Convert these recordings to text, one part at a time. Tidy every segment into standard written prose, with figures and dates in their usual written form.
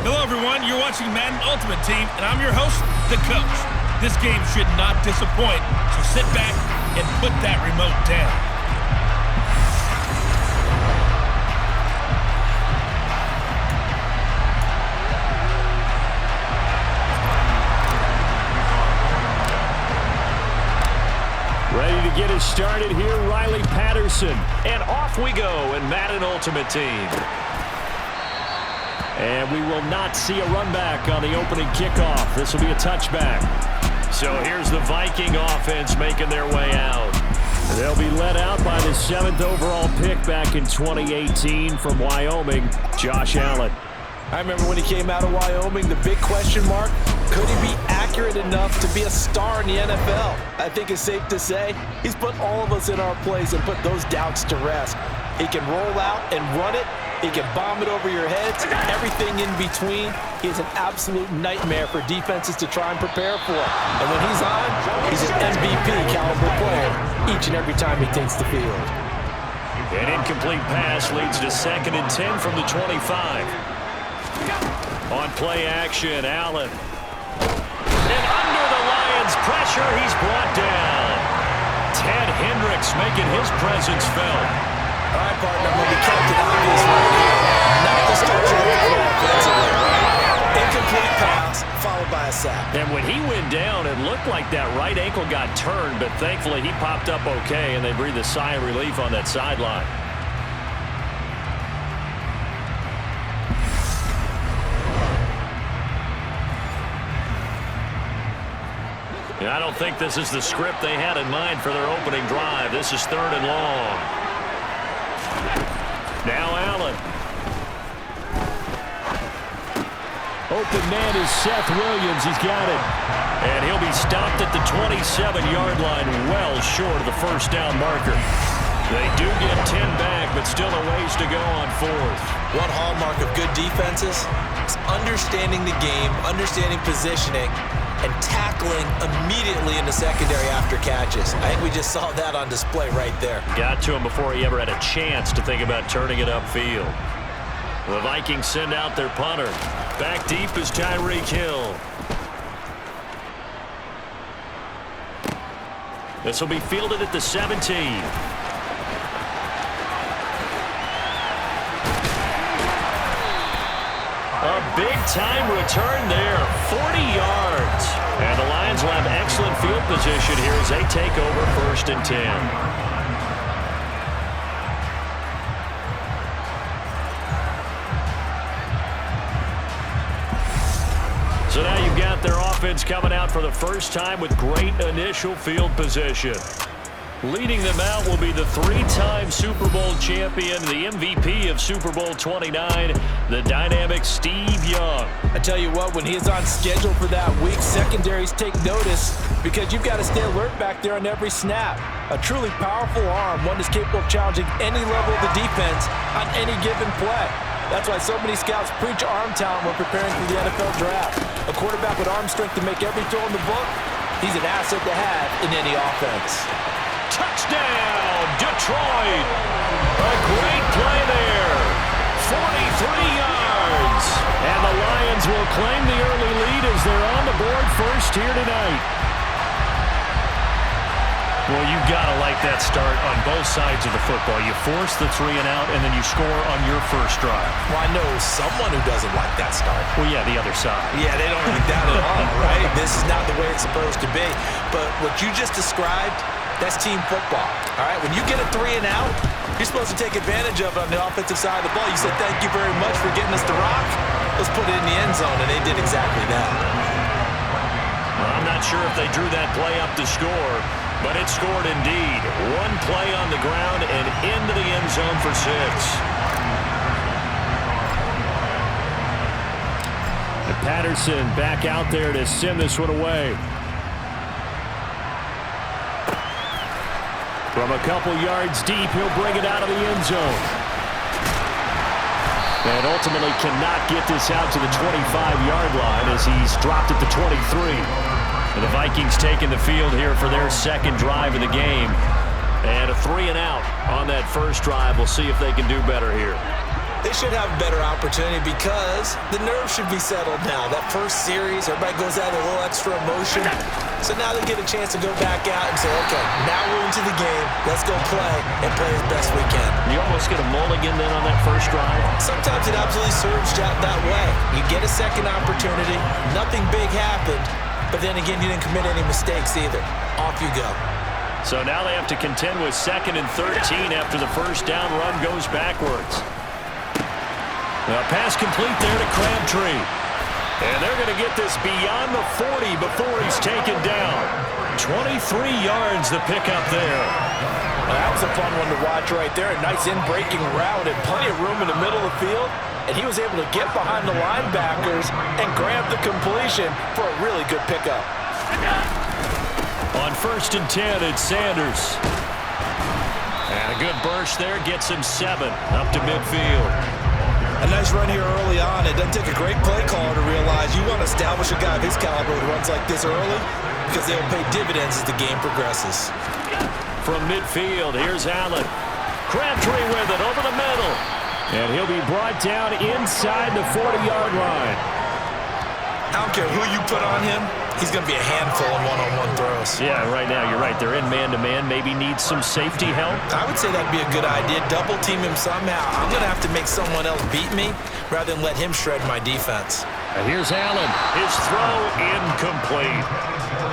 Hello, everyone. You're watching Madden Ultimate Team, and I'm your host, the coach. This game should not disappoint, so sit back and put that remote down. Ready to get us started here, Riley Patterson. And off we go in Madden Ultimate Team. And we will not see a run back on the opening kickoff. This will be a touchback. So here's the Viking offense making their way out. They'll be led out by the 7th overall pick back in 2018 from Wyoming, Josh Allen. I remember when he came out of Wyoming, the big question mark, could he be accurate enough to be a star in the NFL? I think it's safe to say he's put all of us in our place and put those doubts to rest. He can roll out and run it. He can bomb it over your heads, everything in between. He's an absolute nightmare for defenses to try and prepare for. And when he's on, he's an MVP caliber player each and every time he takes the field. An incomplete pass leads to 2nd and 10 from the 25. On play action, Allen. And under the Lions' pressure, he's brought down. Ted Hendricks making his presence felt. All right, partner, I'm going to be Captain Obvious right here. Not the start you're looking for offensively. Incomplete pass, followed by a sack. And when he went down, it looked like that right ankle got turned, but thankfully he popped up okay, and they breathed a sigh of relief on that sideline. And I don't think this is the script they had in mind for their opening drive. This is 3rd and long. Now Allen. Open man is Seth Williams. He's got it. And he'll be stopped at the 27-yard line, well short of the first down marker. They do get 10 back, but still a ways to go on 4th. One hallmark of good defenses is understanding the game, understanding positioning, and tackling immediately in the secondary after catches. I think we just saw that on display right there. Got to him before he ever had a chance to think about turning it upfield. The Vikings send out their punter. Back deep is Tyreek Hill. This will be fielded at the 17. A big-time return there, 40 yards. And the Lions will have excellent field position here as they take over 1st and 10. So now you've got their offense coming out for the first time with great initial field position. Leading them out will be the 3-time Super Bowl champion, the MVP of Super Bowl 29, the dynamic Steve Young. I tell you what, when he is on schedule for that week, secondaries take notice because you've got to stay alert back there on every snap. A truly powerful arm, one that's capable of challenging any level of the defense on any given play. That's why so many scouts preach arm talent when preparing for the NFL draft. A quarterback with arm strength to make every throw in the book, he's an asset to have in any offense. Touchdown, Detroit. A great play there. 43 yards. And the Lions will claim the early lead as they're on the board first here tonight. Well, you've got to like that start on both sides of the football. You force the 3 and out, and then you score on your first drive. Well, I know someone who doesn't like that start. Well, yeah, the other side. Yeah, they don't like that at all, right? This is not the way it's supposed to be. But what you just described, that's team football, all right? When you get a 3 and out, you're supposed to take advantage of it on the offensive side of the ball. You said, thank you very much for getting us the rock. Let's put it in the end zone, and they did exactly that. Well, I'm not sure if they drew that play up to score, but it scored indeed. One play on the ground and into the end zone for 6. And Patterson back out there to send this one away. From a couple yards deep, he'll bring it out of the end zone. And ultimately cannot get this out to the 25-yard line as he's dropped at the 23. And the Vikings taking the field here for their second drive of the game. And a 3 and out on that first drive. We'll see if they can do better here. They should have a better opportunity because the nerves should be settled now. That first series, everybody goes out with a little extra emotion. So now they get a chance to go back out and say, okay, now we're into the game. Let's go play and play as best we can. You almost get a mulligan then on that first drive. Sometimes it absolutely serves that way. You get a second opportunity. Nothing big happened. But then again, you didn't commit any mistakes either. Off you go. So now they have to contend with 2nd and 13 after the first down run goes backwards. A pass complete there to Crabtree. And they're going to get this beyond the 40 before he's taken down. 23 yards the pickup there. Well, that was a fun one to watch right there. A nice in-breaking route and plenty of room in the middle of the field. And he was able to get behind the linebackers and grab the completion for a really good pickup. On 1st and 10, it's Sanders. And a good burst there gets him 7 up to midfield. A nice run here early on. It doesn't take a great play caller to realize you want to establish a guy of his caliber who runs like this early because they'll pay dividends as the game progresses. From midfield, here's Allen. Crabtree with it over the middle. And he'll be brought down inside the 40-yard line. I don't care who you put on him. He's going to be a handful in one-on-one throws. Yeah, right now, you're right. They're in man-to-man. Maybe need some safety help. I would say that'd be a good idea. Double team him somehow. I'm going to have to make someone else beat me rather than let him shred my defense. And here's Allen. His throw incomplete.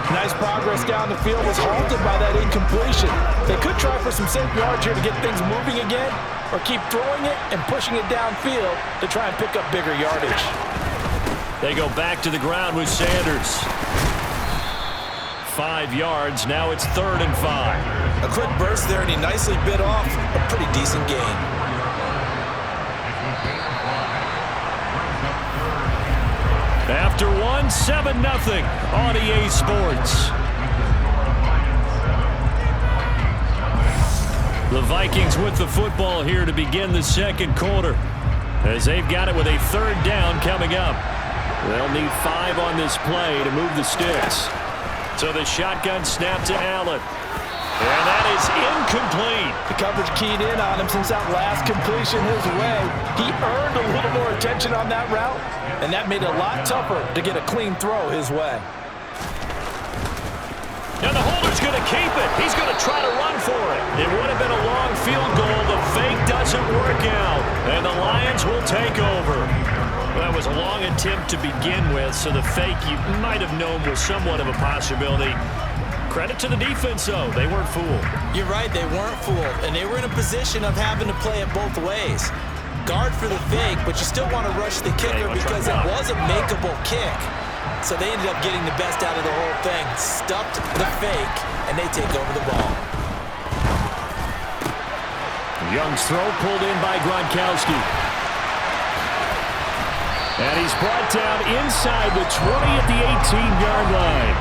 Nice progress down the field was halted by that incompletion. They could try for some safe yards here to get things moving again or keep throwing it and pushing it downfield to try and pick up bigger yardage. They go back to the ground with Sanders. 5 yards. Now it's 3rd and 5. A quick burst there, and he nicely bit off a pretty decent gain. After 7-0 on EA Sports. The Vikings with the football here to begin the second quarter as they've got it with a 3rd down coming up. They'll need 5 on this play to move the sticks. So the shotgun snap to Allen. And that is incomplete. The coverage keyed in on him since that last completion his way. He earned a little more attention on that route, and that made it a lot tougher to get a clean throw his way. Now the holder's going to keep it. He's going to try to run for it. It would have been a long field goal. The fake doesn't work out, and the Lions will take over. That was a long attempt to begin with, so the fake you might have known was somewhat of a possibility. Credit to the defense, though. They weren't fooled. You're right, they weren't fooled, and they were in a position of having to play it both ways. Guard for the fake, but you still want to rush the kicker because it was a makeable kick. So they ended up getting the best out of the whole thing, stuffed the fake, and they take over the ball. Young's throw pulled in by Gronkowski. And he's brought down inside the 20 at the 18-yard line.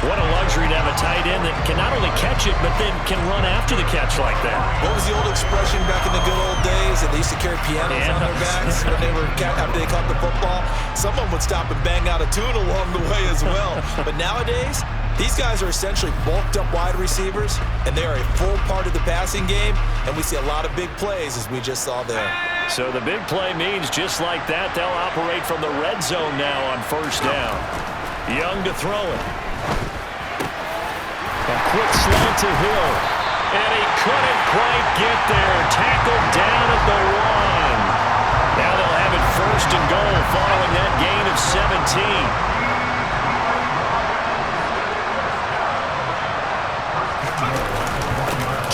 What a luxury to have a tight end that can not only catch it, but then can run after the catch like that. What was the old expression back in the good old days? That they used to carry pianos on their backs when they were after they caught the football. Someone would stop and bang out a tune along the way as well. But nowadays, these guys are essentially bulked up wide receivers, and they are a full part of the passing game, and we see a lot of big plays as we just saw there. So the big play means just like that, they'll operate from the red zone now on 1st down. Young to throw it. A quick slant to Hill. And he couldn't quite get there. Tackled down at the 1. Now they'll have it 1st and goal following that gain of 17.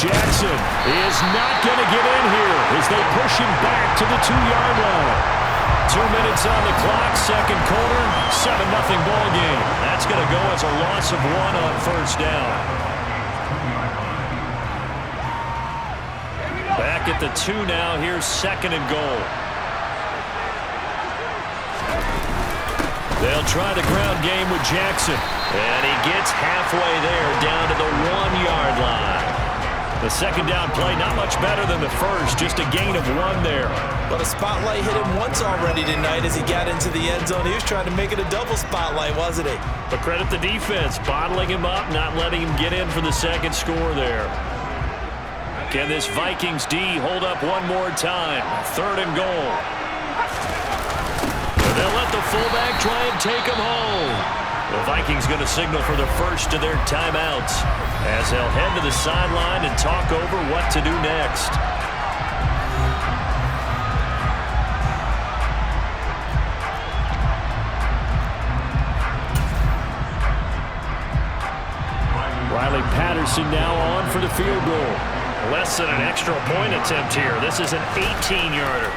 Jackson is not going to get in here as they push him back to the 2-yard line. 2 minutes on the clock, second quarter, 7-0 ball game. That's going to go as a loss of 1 on 1st down. Back at the 2 now, here's 2nd and goal. They'll try the ground game with Jackson. And he gets halfway there, down to the 1-yard line. The second down play, not much better than the first, just a gain of 1 there. But a spotlight hit him once already tonight as he got into the end zone. He was trying to make it a double spotlight, wasn't he? But credit the defense, bottling him up, not letting him get in for the second score there. Can this Vikings D hold up one more time? 3rd and goal. And they'll let the fullback try and take him home. The Vikings going to signal for the first of their timeouts as they'll head to the sideline and talk over what to do next. Riley Patterson now on for the field goal. Less than an extra point attempt here. This is an 18-yarder.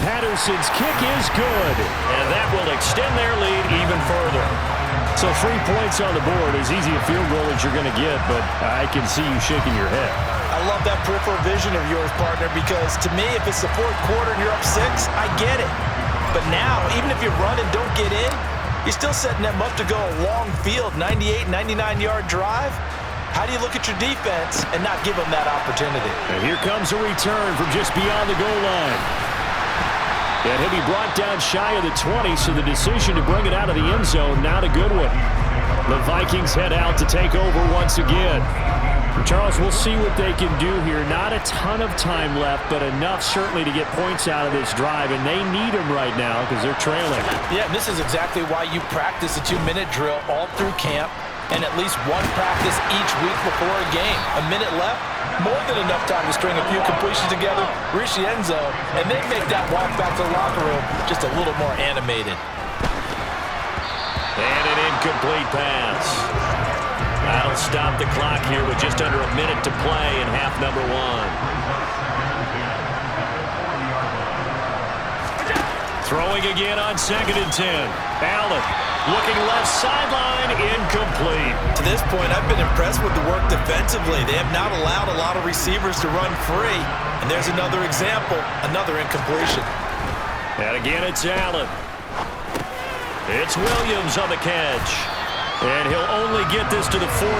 Patterson's kick is good, and that will extend their lead even further. So 3 points on the board, as easy a field goal as you're going to get, but I can see you shaking your head. I love that peripheral vision of yours, partner, because to me, if it's the 4th quarter and you're up 6, I get it. But now, even if you run and don't get in, you're still setting them up to go a long field, 98, 99-yard drive. How do you look at your defense and not give them that opportunity? And here comes a return from just beyond the goal line. And he'll be brought down shy of the 20, so the decision to bring it out of the end zone, not a good one. The Vikings head out to take over once again. Charles, we'll see what they can do here. Not a ton of time left, but enough certainly to get points out of this drive, and they need them right now because they're trailing. Yeah, this is exactly why you practice a 2-minute drill all through camp and at least one practice each week before a game. A minute left, more than enough time to string a few completions together, reach the end zone, and then make that walk back to the locker room just a little more animated. And an incomplete pass. That'll stop the clock here with just under a minute to play in half number 1. Throwing again on 2nd and 10. Allen looking left sideline, incomplete. To this point, I've been impressed with the work defensively. They have not allowed a lot of receivers to run free. And there's another example, another incompletion. And again, it's Allen. It's Williams on the catch. And he'll only get this to the 47.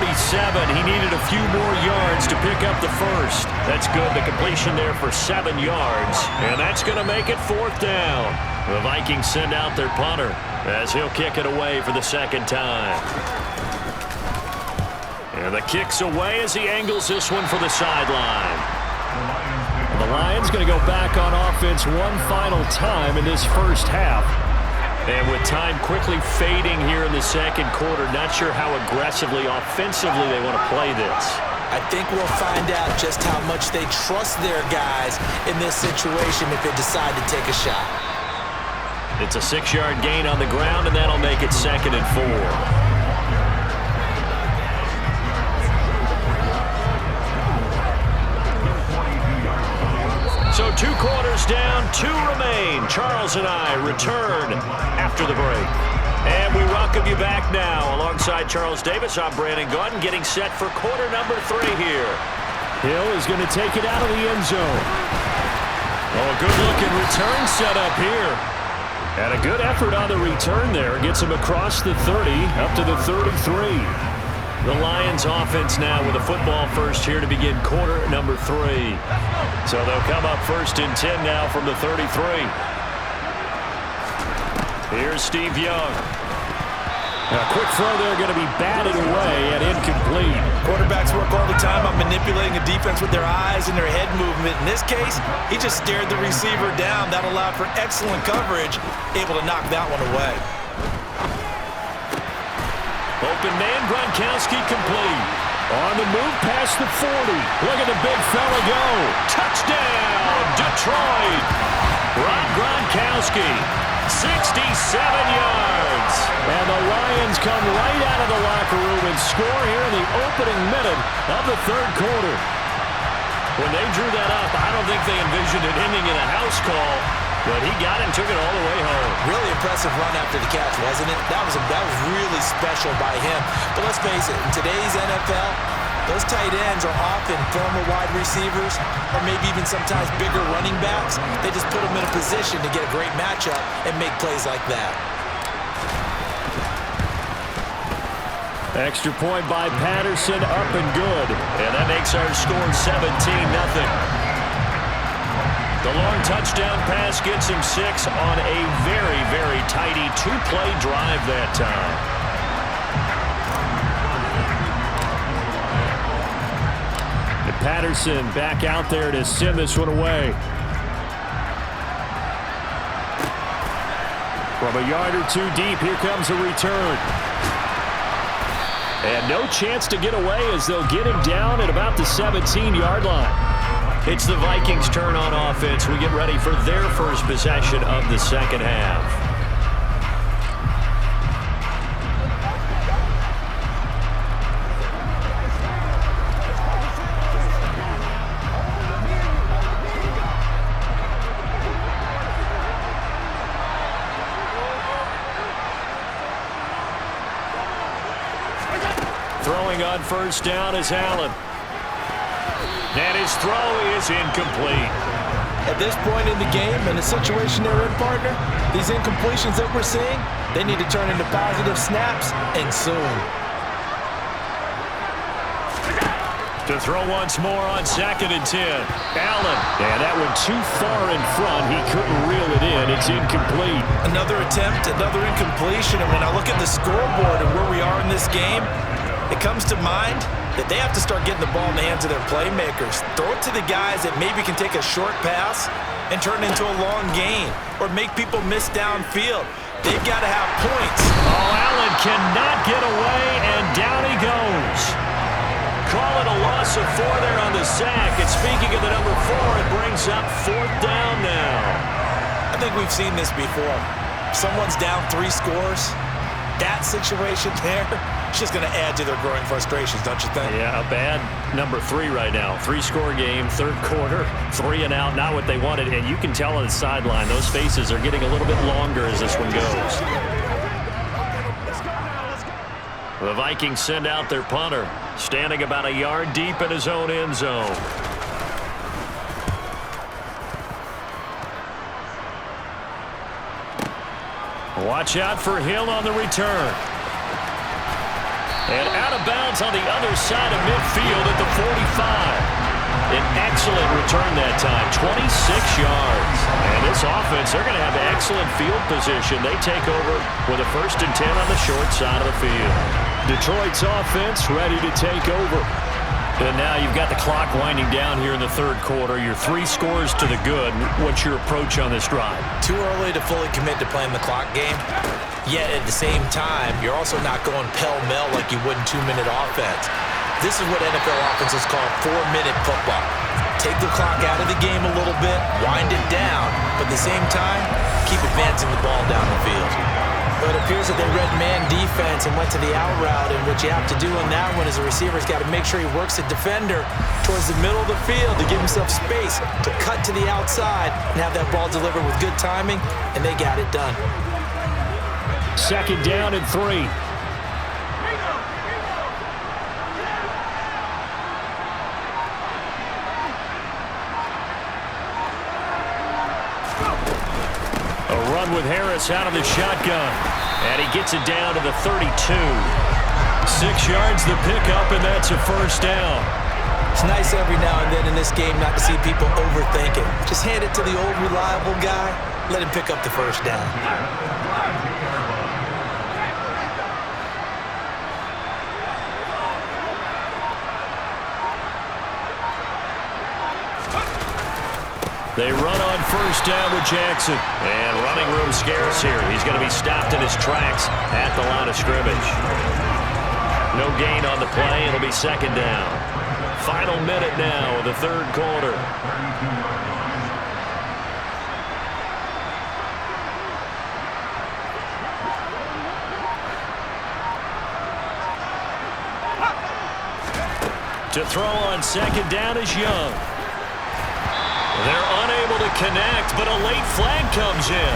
He needed a few more yards to pick up the first. That's good. The completion there for 7 yards. And that's going to make it 4th down. The Vikings send out their punter as he'll kick it away for the 2nd time. And the kick's away as he angles this one for the sideline. The Lions going to go back on offense one final time in this first half. And with time quickly fading here in the 2nd quarter, not sure how aggressively, offensively they want to play this. I think we'll find out just how much they trust their guys in this situation if they decide to take a shot. It's a 6-yard gain on the ground, and that'll make it 2nd and 4. So 2 quarters down, 2 remain. Charles and I return after the break. And we welcome you back now. Alongside Charles Davis, I'm Brandon Gaudin, getting set for quarter number 3 here. Hill is going to take it out of the end zone. Oh, a good-looking return set up here. And a good effort on the return there. Gets him across the 30, up to the 33. The Lions offense now with a football first here to begin quarter number 3. So they'll come up 1st and 10 now from the 33. Here's Steve Young. A quick throw there going to be batted away and incomplete. Quarterbacks work all the time on manipulating a defense with their eyes and their head movement. In this case, he just stared the receiver down. That allowed for excellent coverage, able to knock that one away. Open man, Gronkowski complete. On the move past the 40. Look at the big fella go. Touchdown, Detroit. Rob Gronkowski, 67 yards. And the Lions come right out of the locker room and score here in the opening minute of the 3rd quarter. When they drew that up, I don't think they envisioned an ending in a house call. But he got it and took it all the way home. Really impressive run after the catch, wasn't it? That was really special by him. But let's face it, in today's NFL, those tight ends are often former wide receivers or maybe even sometimes bigger running backs. They just put them in a position to get a great matchup and make plays like that. Extra point by Patterson, up and good. And that makes our score 17-0. The long touchdown pass gets him 6 on a very, very tidy 2-play drive that time. Patterson back out there to send this one away. From a yard or two deep, here comes a return. And no chance to get away as they'll get him down at about the 17-yard line. It's the Vikings' turn on offense. We get ready for their first possession of the second half. Throwing on first down is Allen. And his throw is incomplete. At this point in the game, in the situation they're in, partner, these incompletions that we're seeing, they need to turn into positive snaps, and soon. To throw once more on 2nd and 10. Allen. And that one too far in front. He couldn't reel it in. It's incomplete. Another attempt, another incompletion. And when I look at the scoreboard and where we are in this game, it comes to mind that they have to start getting the ball in the hands of their playmakers. Throw it to the guys that maybe can take a short pass and turn it into a long gain or make people miss downfield. They've got to have points. Oh, Allen cannot get away, and down he goes. Call it a loss of 4 there on the sack. And speaking of the number 4, it brings up 4th down now. I think we've seen this before. Someone's down 3 scores. That situation there, it's just going to add to their growing frustrations, don't you think? Yeah, a bad number 3 right now. 3-score game, 3rd quarter, 3 and out, not what they wanted. And you can tell on the sideline, those faces are getting a little bit longer as this one goes. The Vikings send out their punter, standing about a yard deep in his own end zone. Watch out for Hill on the return. And out of bounds on the other side of midfield at the 45. An excellent return that time, 26 yards. And this offense, they're going to have excellent field position. They take over with a 1st and 10 on the short side of the field. Detroit's offense ready to take over. And now you've got the clock winding down here in the 3rd quarter. You're 3 scores to the good. What's your approach on this drive? Too early to fully commit to playing the clock game. Yet at the same time, you're also not going pell-mell like you would in 2-minute offense. This is what NFL offenses call 4-minute football. Take the clock out of the game a little bit, wind it down, but at the same time, keep advancing the ball down the field. But it appears that they read man defense and went to the out route, and what you have to do on that one is the receiver's got to make sure he works the defender towards the middle of the field to give himself space to cut to the outside and have that ball delivered with good timing, and they got it done. 2nd down and 3. A run with Harris out of the shotgun. And he gets it down to the 32. 6 yards the pickup, and that's a 1st down. It's nice every now and then in this game not to see people overthink it. Just hand it to the old reliable guy. Let him pick up the 1st down. They run on 1st down with Jackson. And running room scarce here. He's going to be stopped in his tracks at the line of scrimmage. No gain on the play. It'll be 2nd down. Final minute now of the 3rd quarter. To throw on 2nd down is Young. They're unable to connect, but a late flag comes in.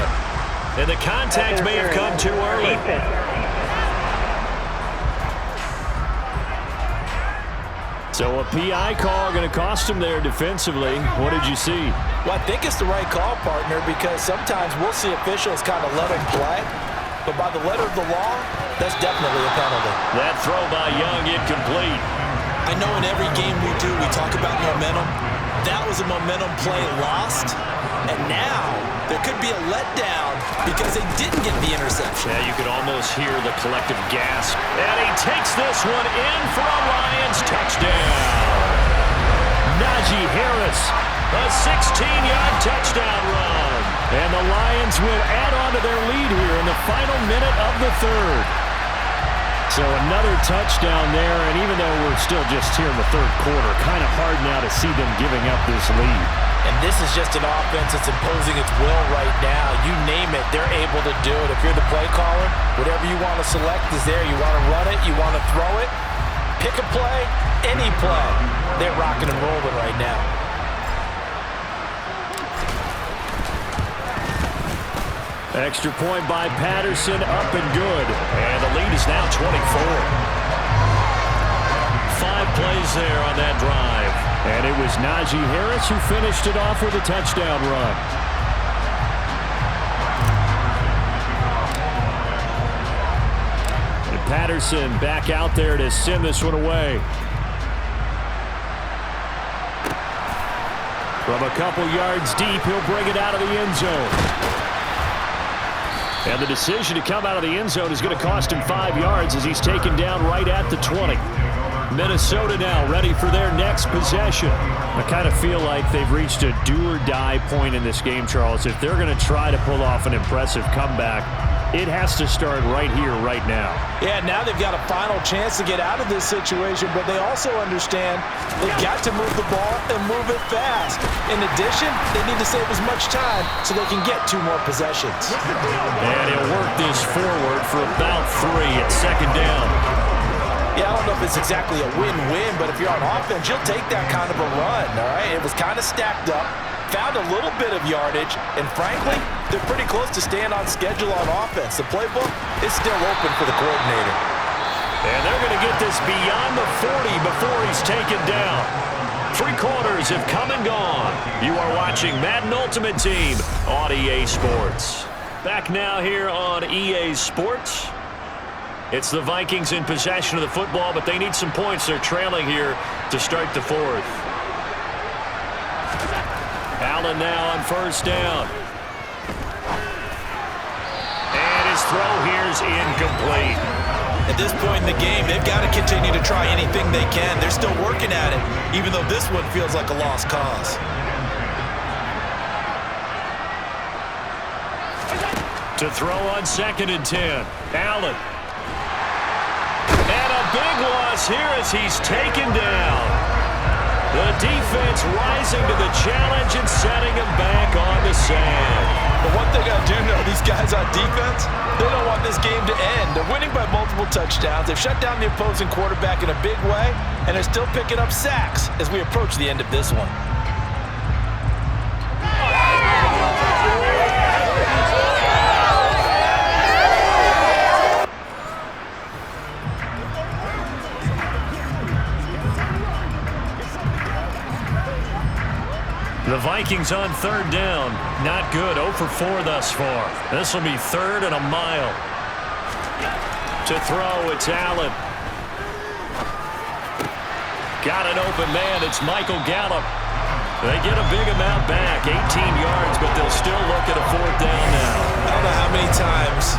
And the contact may have come too early. So a PI call going to cost him there defensively. What did you see? Well, I think it's the right call, partner, because sometimes we'll see officials kind of let them play. But by the letter of the law, that's definitely a penalty. That throw by Young incomplete. I know in every game we do, we talk about momentum. That was a momentum play lost, and now there could be a letdown because they didn't get the interception. Yeah, you could almost hear the collective gasp. And he takes this one in for a Lions touchdown. Najee Harris. A 16-yard touchdown run. And the Lions will add on to their lead here in the final minute of the third. So another touchdown there, and even though we're still just here in the third quarter, kind of hard now to see them giving up this lead. And this is just an offense that's imposing its will right now. You name it, they're able to do it. If you're the play caller, whatever you want to select is there. You want to run it, you want to throw it, pick a play, any play. They're rocking and rolling right now. Extra point by Patterson, up and good. And the lead is now 24. 5 plays there on that drive. And it was Najee Harris who finished it off with a touchdown run. And Patterson back out there to send this one away. From a couple yards deep, he'll bring it out of the end zone. And the decision to come out of the end zone is going to cost him 5 yards as he's taken down right at the 20. Minnesota now ready for their next possession. I kind of feel like they've reached a do-or-die point in this game, Charles. If they're going to try to pull off an impressive comeback, it has to start right here, right now. Yeah, now they've got a final chance to get out of this situation, but they also understand they've got to move the ball and move it fast. In addition, they need to save as much time so they can get 2 more possessions. And he'll work this forward for about 3 at second down. Yeah, I don't know if it's exactly a win-win, but if you're on offense, you'll take that kind of a run, all right? It was kind of stacked up, found a little bit of yardage, and frankly, they're pretty close to staying on schedule on offense. The playbook is still open for the coordinator. And they're going to get this beyond the 40 before he's taken down. 3 quarters have come and gone. You are watching Madden Ultimate Team on EA Sports. Back now here on EA Sports. It's the Vikings in possession of the football, but they need some points. They're trailing here to start the 4th. Allen now on first down. And his throw here's incomplete. At this point in the game, they've got to continue to try anything they can. They're still working at it, even though this one feels like a lost cause. To throw on 2nd and 10. Allen. And a big loss here as he's taken down. The defense rising to the challenge and setting him back on the sand. But one thing I do know, these guys on defense, they don't want this game to end. They're winning by multiple touchdowns. They've shut down the opposing quarterback in a big way, and they're still picking up sacks as we approach the end of this one. The Vikings on 3rd down. Not good. 0 for 4 thus far. This will be 3rd and a mile. To throw, it's Allen. Got an open man. It's Michael Gallup. They get a big amount back. 18 yards, but they'll still look at a 4th down now. I don't know how many times,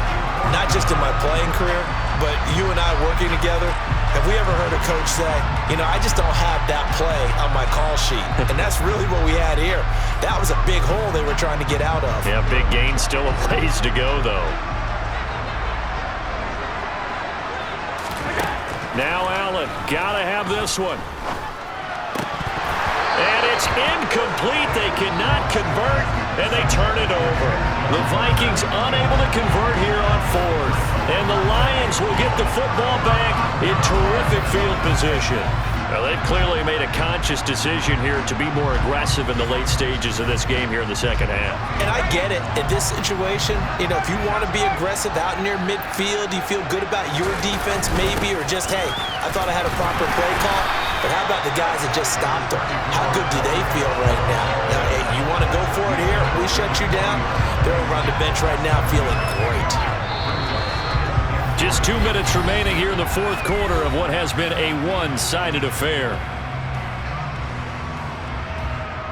not just in my playing career, but you and I working together, have we ever heard a coach say, you know, I just don't have that play on my call sheet? And that's really what we had here. That was a big hole they were trying to get out of. Yeah, big gain, still a ways to go, though. Now Allen, gotta have this one. And it's incomplete. They cannot convert, and they turn it over. The Vikings unable to convert here on 4th. And the Lions will get the football back in terrific field position. Well, they've clearly made a conscious decision here to be more aggressive in the late stages of this game here in the second half. And I get it. In this situation, you know, if you want to be aggressive out near midfield, you feel good about your defense maybe, or just, hey, I thought I had a proper play call. But how about the guys that just stopped them? How good do they feel right now? Now, hey, you want to go for it here? We shut you down? They're over on the bench right now feeling great. Just 2 minutes remaining here in the 4th quarter of what has been a one-sided affair.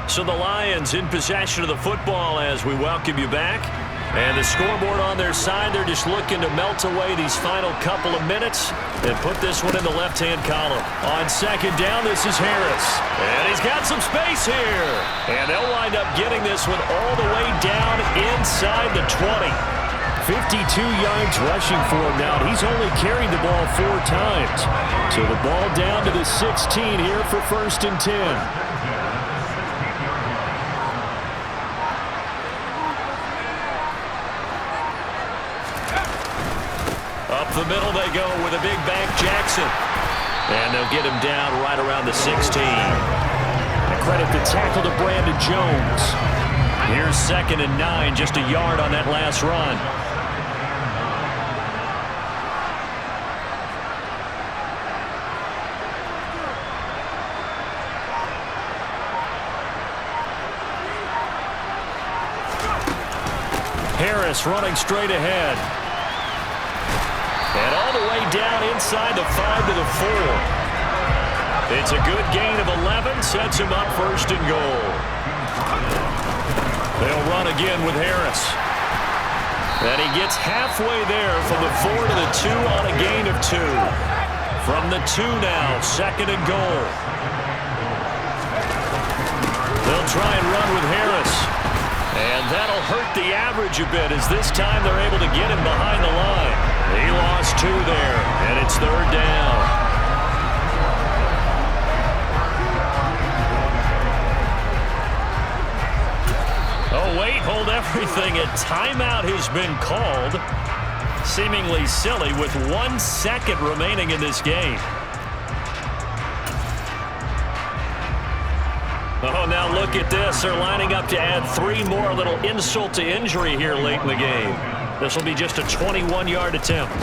So the Lions in possession of the football as we welcome you back. And the scoreboard on their side, they're just looking to melt away these final couple of minutes and put this one in the left-hand column. On second down, this is Harris. And he's got some space here. And they'll wind up getting this one all the way down inside the 20. 52 yards rushing for him now. He's only carried the ball 4 times. So the ball down to the 16 here for 1st and 10. Up the middle they go with a big back Jackson. And they'll get him down right around the 16. And credit the tackle to Brandon Jones. Here's 2nd and 9, just a yard on that last run. Harris running straight ahead. And all the way down inside the 5 to the 4. It's a good gain of 11. Sets him up 1st and goal. They'll run again with Harris. And he gets halfway there from the 4 to the 2 on a gain of 2. From the 2 now, 2nd and goal. They'll try and run with Harris. And that'll hurt the average a bit as this time they're able to get him behind the line. He lost 2 there, and it's 3rd down. Oh, wait, hold everything. A timeout has been called. Seemingly silly with 1 second remaining in this game. Oh, now look at this. They're lining up to add 3 more. A little insult to injury here late in the game. This will be just a 21-yard attempt.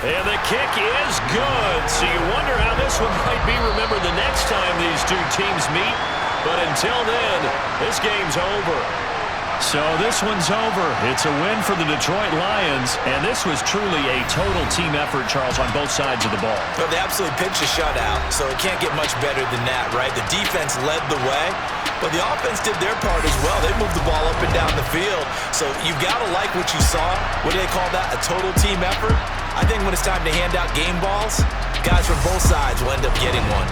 And the kick is good. So you wonder how this one might be remembered the next time these two teams meet. But until then, this game's over. So this one's over. It's a win for the Detroit Lions, and this was truly a total team effort, Charles, on both sides of the ball. Well, they absolutely pitched a shutout, so it can't get much better than that, right? The defense led the way, but the offense did their part as well. They moved the ball up and down the field, so you've got to like what you saw. What do they call that? A total team effort? I think when it's time to hand out game balls, guys from both sides will end up getting one.